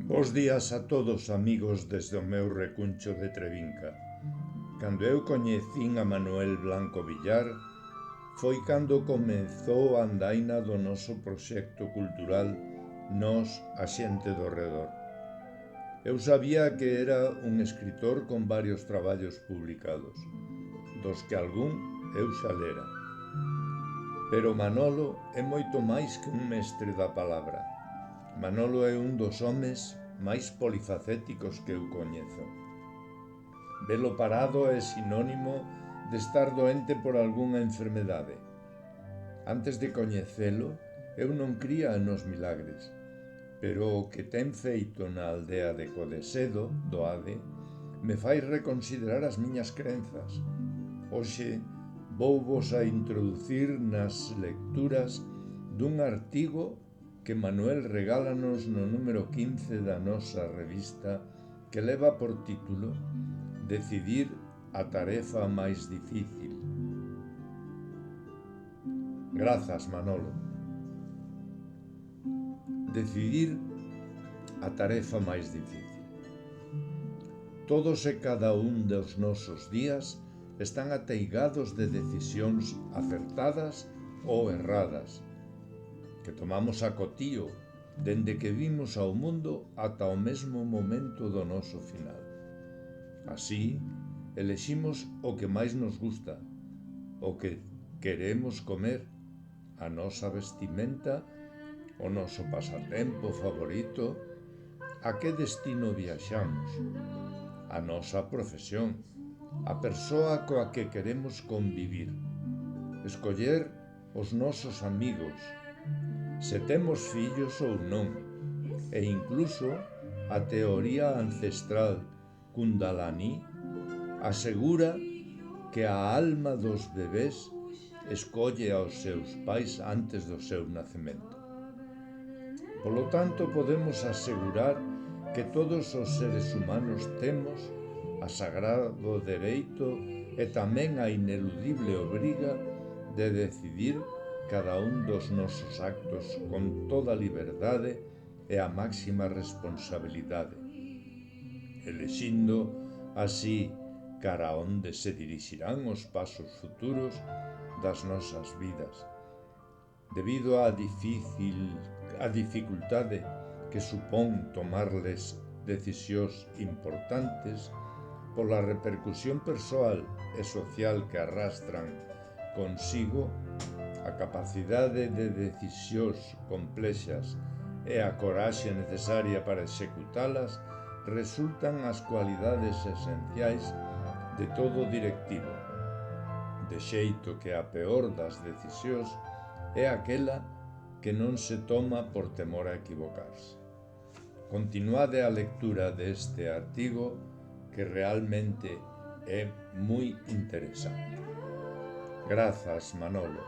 Bos días a todos, amigos, desde o meu recuncho de Trevinca. Cando eu coñecín a Manuel Blanco Villar, foi cando comezou a andaina do noso proxecto cultural Nós, a xente do redor. Eu sabía que era un escritor con varios traballos publicados, dos que algún eu xa lera. Pero Manolo é moito máis que un mestre da palabra. Manolo é un dos homes máis polifacéticos que eu coñezo. Velo parado é sinónimo de estar doente por algunha enfermedade. Antes de coñecelo, eu non cría nos milagres, pero o que ten feito na aldea de Codesedo, do Ade, me fai reconsiderar as miñas crenzas. Hoxe vouvos a introducir nas lecturas dun artigo que Manuel regálanos no número 15 da nosa revista, que leva por título Decidir a tarefa máis difícil. Grazas, Manolo. Decidir a tarefa máis difícil. Todos e cada un dos nosos días están ateigados de decisións acertadas ou erradas, que tomamos a cotío dende que vimos ao mundo ata o mesmo momento do noso final. Así, eleximos o que máis nos gusta, o que queremos comer, a nosa vestimenta, o noso pasatempo favorito, a que destino viaxamos, a nosa profesión, a persoa coa que queremos convivir, escoller os nosos amigos, se temos fillos ou non, e incluso a teoría ancestral Kundalani asegura que a alma dos bebés escolle aos seus pais antes do seu nacemento. Polo tanto, podemos asegurar que todos os seres humanos temos a sagrado dereito e tamén a ineludible obriga de decidir cada un dos nosos actos con toda a liberdade e a máxima responsabilidade, elixindo así cara a onde se dirixirán os pasos futuros das nosas vidas. Debido á dificultade que supón tomarles decisións importantes, pola repercusión persoal e social que arrastran consigo, a capacidade de decisións complexas e a coraxe necesaria para executalas resultan as cualidades esenciais de todo directivo, de xeito que a peor das decisións é aquela que non se toma por temor a equivocarse. Continuade a lectura deste artigo, que realmente é moi interesante. Grazas, Manolo.